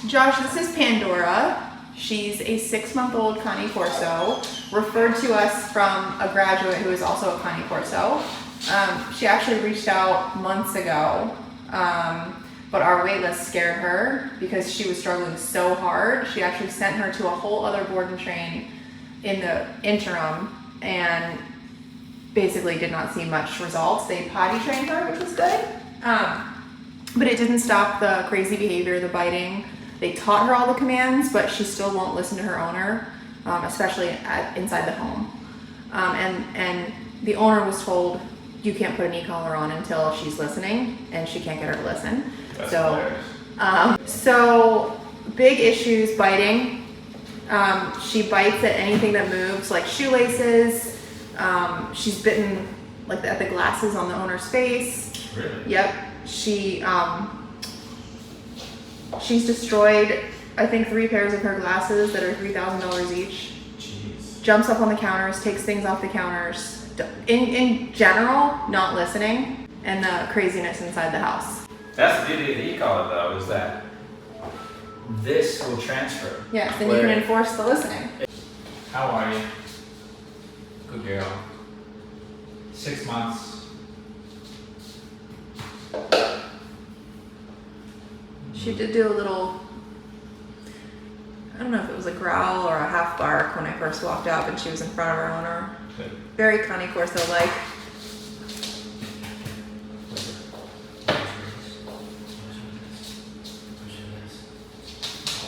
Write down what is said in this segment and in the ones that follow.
Josh, this is Pandora. She's a 6-month-old Cane Corso, referred to us from a graduate who is also a Cane Corso. She actually reached out months ago, but our wait list scared her because she was struggling so hard. She actually sent her to a whole other board and train in the interim and basically did not see much results. They potty trained her, which was good, but it didn't stop the crazy behavior, the biting. They taught her all the commands, but she still won't listen to her owner, especially inside the home. And the owner was told, you can't put an e-collar on until she's listening, and she can't get her to listen. That's So big issues, biting. She bites at anything that moves, like shoelaces. She's bitten like at the glasses on the owner's face. Really? Yep. She's destroyed, I think, 3 pairs of her glasses that are $3,000 each. Jeez. Jumps up on the counters, takes things off the counters. In general, not listening, and the craziness inside the house. That's the beauty of the e-collar, though, is that this will transfer. Yes, then you can enforce the listening. How are you? Good girl. 6 months. She did do a little, I don't know if it was a growl or a half bark when I first walked up and she was in front of her owner. Good. Very Cane Corso-like.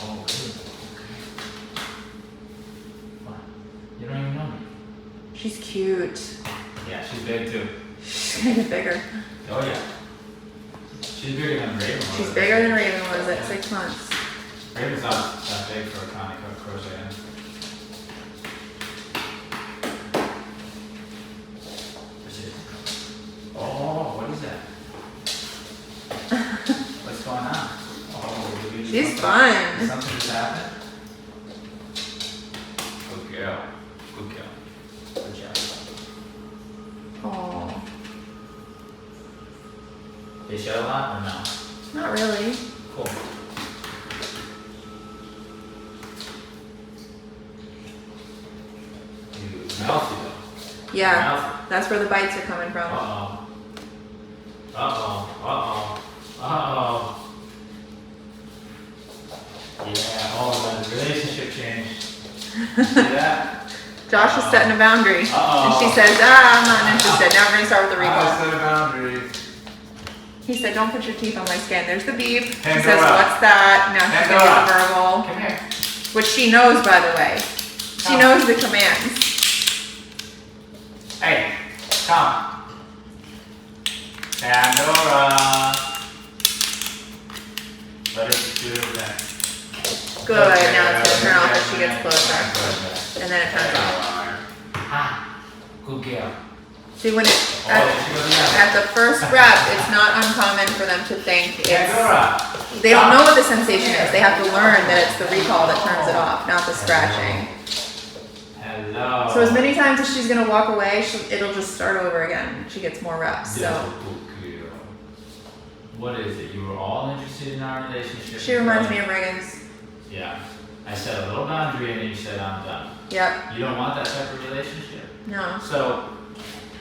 Oh, really? What? You don't even know me. She's cute. Yeah, she's big too. She's gonna get bigger. Oh yeah. She's bigger than Raven was. She's bigger than Raven was at 6 months. Raven's not that big for a Cane Corso. Oh, what is that? What's going on? Oh, did we just She's fun. Something just happened? Good girl. Good girl. Good job. Oh, They shed a lot or no? not really. Cool. You mouthy though. Yeah, Mouthy. that's where the bites are coming from. Uh-oh. Uh-oh. Uh-oh. Uh-oh. Yeah, oh, the relationship changed. See that? Josh is setting a boundary. And Uh-oh. she says, I'm not interested. Now we're gonna start with the recall. set a boundary. He said, don't put your teeth on my skin. There's the beep. She Pandora. says, what's that? Now she's gonna Pandora. get the verbal. Come here. Which she knows, by the way. She Come. knows the commands. Hey, come. Pandora. Let her do her thing. Good. Okay, Now it's gonna turn off as she okay, gets closer. And then it turns off. Ah, good girl. See, when it, Oh, she goes again. at the first rep, it's not uncommon for them to think it's, Pandora. they don't know what the sensation is. They have to learn that it's the recall that turns it off, not the scratching. Hello. So as many times as she's gonna walk away, it'll just start over again. She gets more reps, Yes, so. good girl. What is it? You were all interested in our relationship. She reminds me of Reagan's. Yeah. I set a little boundary and you said I'm done. Yep, You don't want that type of relationship. no. So,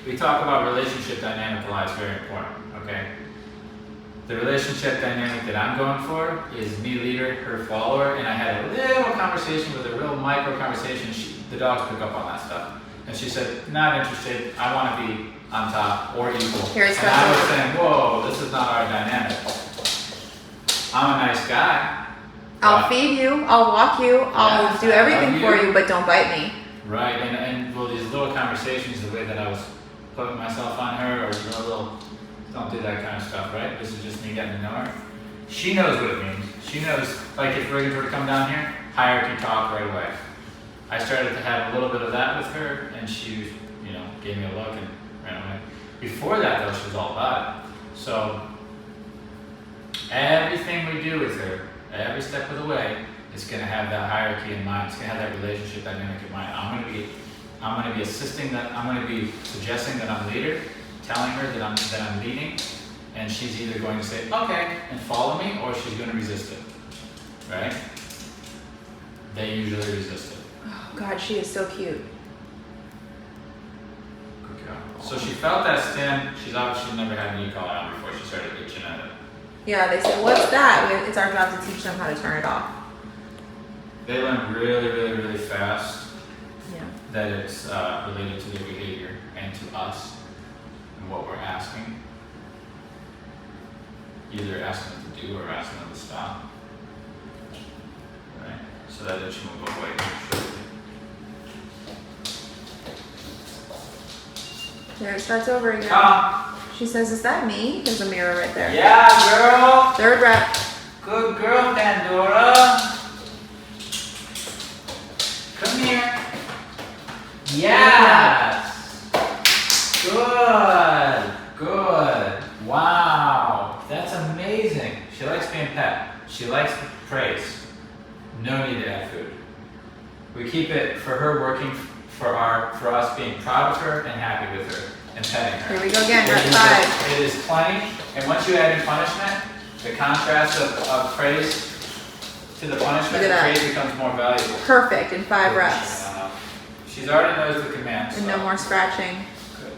we talk about relationship dynamic a lot, it's very important, okay? The relationship dynamic that I'm going for is me leader, her follower, and I had a little conversation with a real micro conversation. The dogs pick up on that stuff. And she said, not interested, I want to be on top or equal. Here's and I was something. saying, whoa, this is not our dynamic. I'm a nice guy. I'll but- feed you, I'll walk you, I'll Yeah, do I everything love for you. you, but don't bite me. Right, and well, these little conversations, the way that I was putting myself on her, or don't do that kind of stuff, right? This is just me getting to know her. She knows what it means. She knows, like if Reagan were to come down here, hierarchy talk right away. I started to have a little bit of that with her, and she, gave me a look and ran away. Before that, though, she was all about it. So everything we do with her, every step of the way, is going to have that hierarchy in mind. It's going to have that relationship dynamic in mind. I'm going to be assisting that. I'm going to be suggesting that I'm leader, telling her that I'm leading, and she's either going to say okay and follow me, or she's going to resist it. right? They usually resist it. Oh God, she is so cute. Good girl. So she felt that stim. She's obviously never had an e-collar on before she started itching at it. Yeah, they said, what's that? It's our job to teach them how to turn it off. They learn really, really, really fast Yeah. that it's related to their behavior and to us and what we're asking. Either asking them to do or asking them to stop. Right? So that itching will go away shortly. There it starts over again. She says, is that me? There's a mirror right there. Yeah, girl. Third rep. Good girl, Pandora. Come here. Yes. Good. Good. Wow. That's amazing. She likes being pet. She likes praise. No need to add food. We keep it for her working for us being proud of her and happy with her and petting her. Here we go again, rep 5. It is plenty. And once you add in punishment, the contrast of praise to the punishment, Look at the that. praise becomes more valuable. Perfect in 5 reps. She's already knows the commands. And so. no more scratching. Good.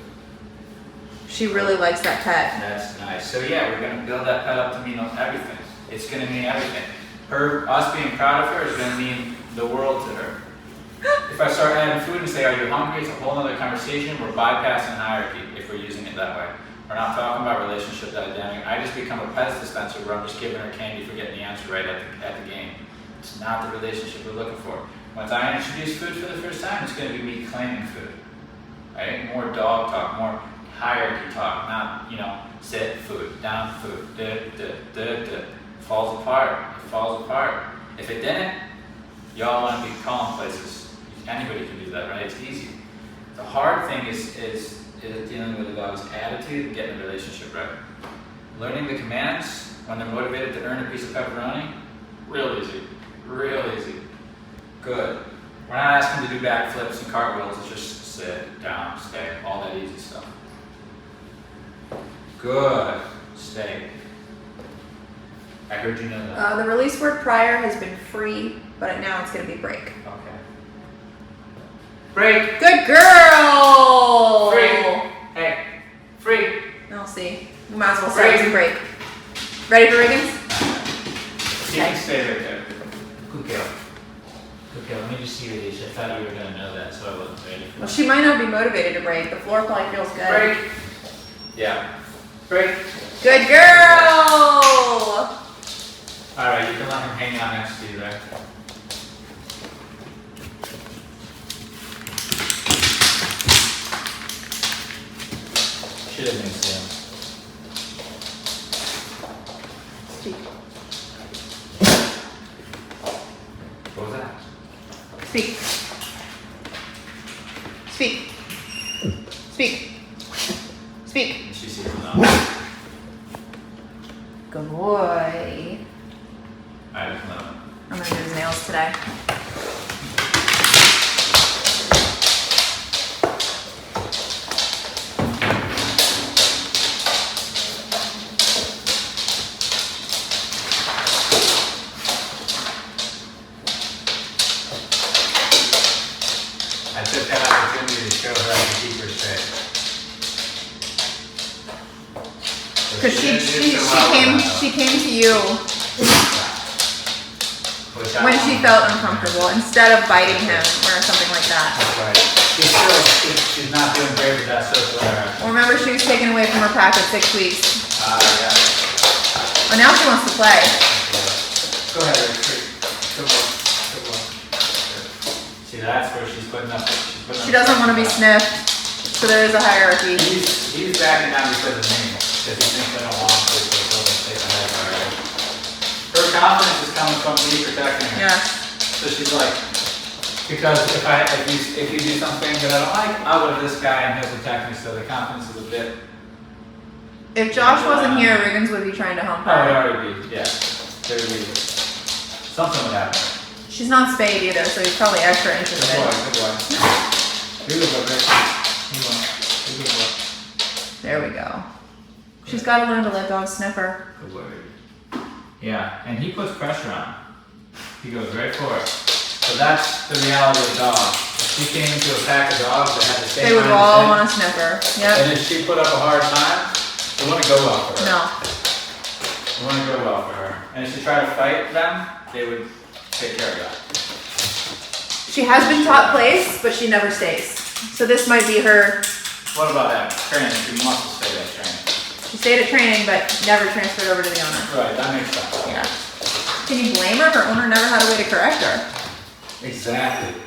She really likes that pet. That's nice. So yeah, we're gonna build that pet up to mean everything. It's gonna mean everything. Us being proud of her is gonna mean the world to her. If I start adding food and say, are you hungry? It's a whole other conversation. We're bypassing hierarchy if we're using it that way. We're not talking about relationship dynamic. I just become a pet dispenser where I'm just giving her candy for getting the answer right at the game. It's not the relationship we're looking for. Once I introduce food for the first time, it's going to be me claiming food. Right? More dog talk, more hierarchy talk, not, sit, food, down, food, falls apart. It falls apart. If it didn't, y'all want to be calling places. Anybody can do that, right? It's easy. The hard thing is dealing with a dog's attitude and getting the relationship right. Learning the commands when they're motivated to earn a piece of pepperoni, real easy. Real easy. Good. We're not asking to do backflips and cartwheels, it's just sit, down, stay, all that easy stuff. Good. Stay. I heard you know that. The release word prior has been free, but now it's going to be break. Okay. Break. Good girl! Free. Hey. Free. I'll see. We might as well start using break. Ready for Riggins? You can stay right there. Good girl. Good girl. Let me just see your leash. I thought you were going to know that, so I wasn't ready for Well, that. she might not be motivated to break. The floor probably feels good. Break. Yeah. Break. Good girl! Alright, you can let him hang out next to you there. She doesn't even see him. Speak. What was that? Speak. Speak. Speak. Speak. She sees him now. Good boy. Alright, no. I'm gonna do his nails today. I took that opportunity to show her how to keep her straight. Because she came to you when she felt uncomfortable instead of biting him or something like that. That's right. She's not doing great with that social interaction. Well, remember she was taken away from her pack at 6 weeks. Yeah. Oh, now she wants to play. Go ahead, Rick. Good one. Good one. See, that's where she's putting up. She doesn't want to be sniffed, so there is a hierarchy. He's backing down because of me, because he thinks I don't want to, so he doesn't take the head already. Her confidence is coming from me protecting her. Yeah. So she's like, because if you do something that I don't like, I'll go to this guy and he'll protect me. So the confidence is a bit. If Josh wasn't here, Riggins would be trying to hump Oh, it her. already be. Yeah. There would be. Something would happen. She's not spayed either, so he's probably extra Good interested. boy. Good boy. Here we go, Rick. Here we go. There we go. She's got to learn to let dogs sniff her. Good boy. Yeah, and he puts pressure on. He goes right for it. So that's the reality of dogs. If she came into a pack of dogs that had the same They would mindset, all want to sniff her. Yep. and if she put up a hard time, it wouldn't go well for her. No. It wouldn't go well for her. And if she tried to fight them, they would take care of that. She has been taught place, but she never stays. So this might be her. What about that training? She must have stayed at training. She stayed at training, but never transferred over to the owner. Right, that makes sense. Yeah. Can you blame her? Her owner never had a way to correct her. Exactly.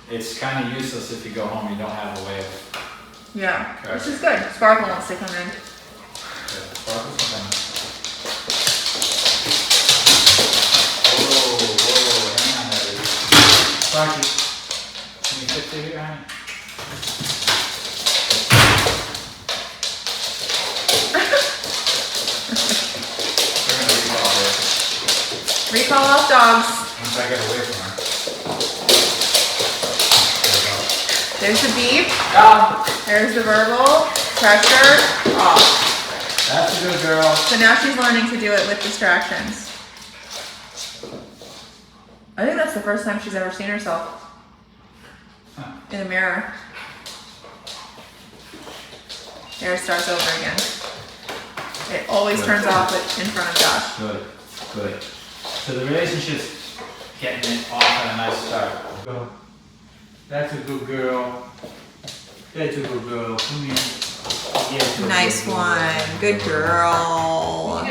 It's kind of useless if you go home and you don't have a way of. Yeah. Correct. Which is good. Sparkle wants to come in. Sparkle's coming. Whoa, hang on there, baby. Sparky, can you sit through here, honey? We're gonna recall this. Recall off dogs. Once I get away from her. There's the beep. Ah, There's the verbal. Pressure. Off. that's a good girl. So now she's learning to do it with distractions. I think that's the first time she's ever seen herself in the mirror. There it starts over again. It always turns off in front of Josh. Good, good. So the relationship's getting it off on a nice start. That's a good girl. That's a good girl. Come here. Yes, Nice one. Good girl.